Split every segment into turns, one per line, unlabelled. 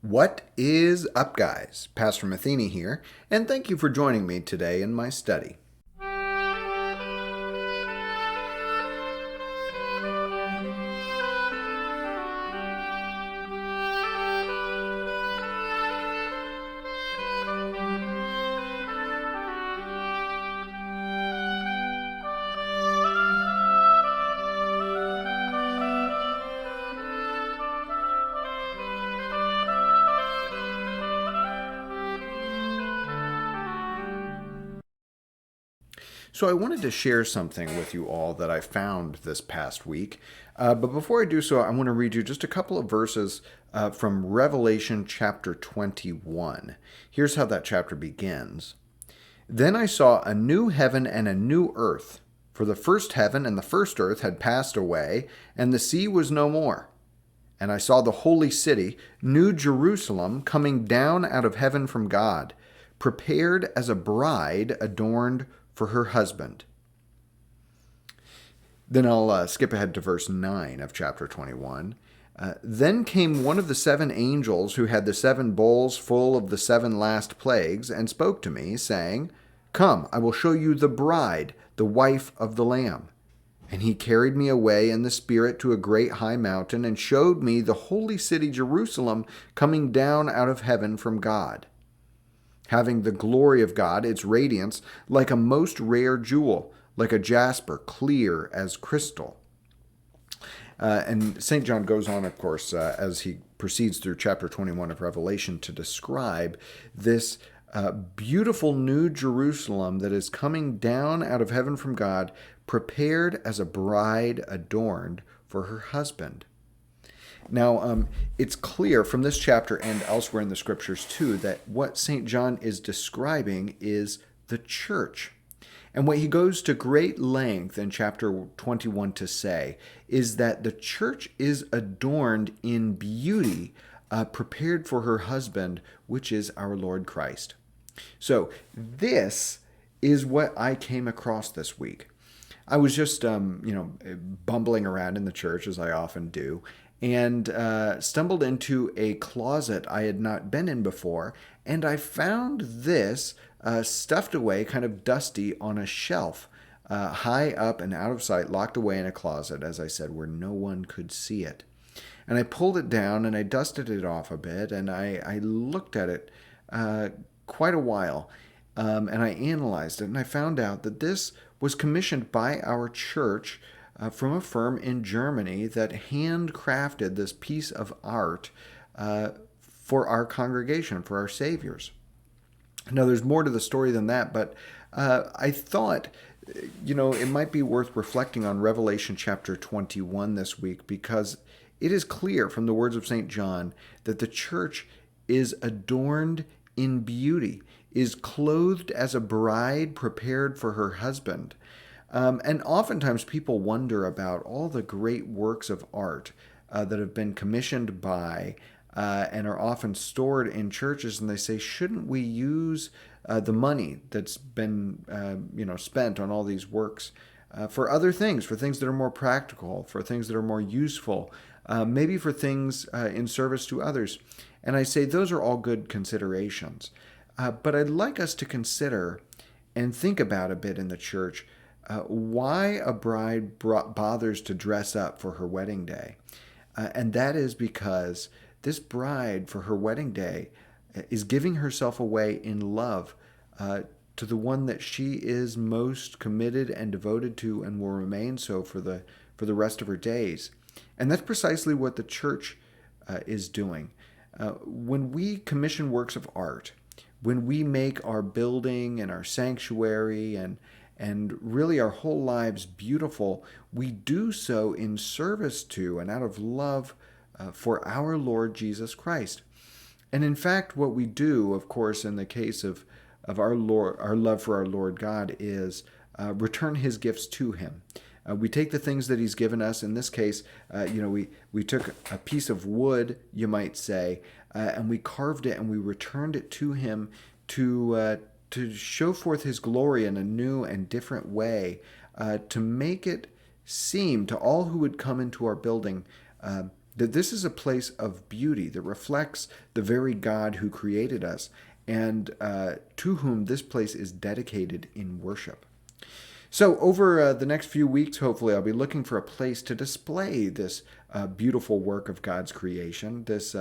What is up, guys? Pastor Matheny here, and thank you for joining me today in my study. So I wanted to share something with you all that I found this past week. But before I do so, I want to read you just a couple of verses from Revelation chapter 21. Here's how that chapter begins. Then I saw a new heaven and a new earth, for the first heaven and the first earth had passed away, and the sea was no more. And I saw the holy city, New Jerusalem, coming down out of heaven from God, prepared as a bride adorned for her husband. Then I'll skip ahead to verse 9 of chapter 21. Then came one of the seven angels who had the seven bowls full of the seven last plagues, and spoke to me, saying, Come, I will show you the bride, the wife of the Lamb. And he carried me away in the Spirit to a great high mountain, and showed me the holy city Jerusalem coming down out of heaven from God, having the glory of God, its radiance, like a most rare jewel, like a jasper, clear as crystal. And St. John goes on, of course, as he proceeds through chapter 21 of Revelation to describe this beautiful new Jerusalem that is coming down out of heaven from God, prepared as a bride adorned for her husband. Now, it's clear from this chapter and elsewhere in the scriptures too that what St. John is describing is the church. And what he goes to great length in chapter 21 to say is that the church is adorned in beauty, prepared for her husband, which is our Lord Christ. So this is what I came across this week. I was just, bumbling around in the church, as I often do, and stumbled into a closet I had not been in before, and I found this stuffed away, kind of dusty, on a shelf, high up and out of sight, locked away in a closet, as I said, where no one could see it. And I pulled it down, and I dusted it off a bit, and I looked at it quite a while, and I analyzed it, and I found out that this was commissioned by our church from a firm in Germany that handcrafted this piece of art for our congregation, for our Saviors. Now, there's more to the story than that, but I thought, it might be worth reflecting on Revelation chapter 21 this week, because it is clear from the words of St. John that the church is adorned in beauty, is clothed as a bride prepared for her husband. And oftentimes people wonder about all the great works of art that have been commissioned by and are often stored in churches, and they say, shouldn't we use the money that's been spent on all these works for other things, for things that are more practical, for things that are more useful, maybe for things in service to others? And I say those are all good considerations. But I'd like us to consider and think about a bit in the church why a bride bothers to dress up for her wedding day. And that is because this bride, for her wedding day, is giving herself away in love to the one that she is most committed and devoted to, and will remain so for the rest of her days. And that's precisely what the church is doing. When we commission works of art, when we make our building and our sanctuary and really our whole lives beautiful, we do so in service to and out of love for our Lord Jesus Christ. And in fact, what we do, of course, in the case of our love for our Lord God, is return his gifts to him. We take the things that he's given us. In this case, we took a piece of wood, you might say, and we carved it and we returned it to him to show forth his glory in a new and different way, to make it seem to all who would come into our building that this is a place of beauty that reflects the very God who created us and to whom this place is dedicated in worship. So over the next few weeks, hopefully, I'll be looking for a place to display this beautiful work of God's creation, this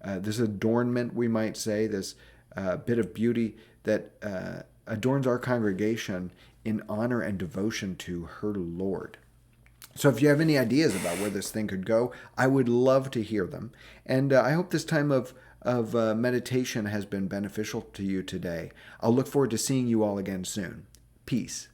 adornment, we might say, this bit of beauty that adorns our congregation in honor and devotion to her Lord. So if you have any ideas about where this thing could go, I would love to hear them. And I hope this time of meditation has been beneficial to you today. I'll look forward to seeing you all again soon. Peace.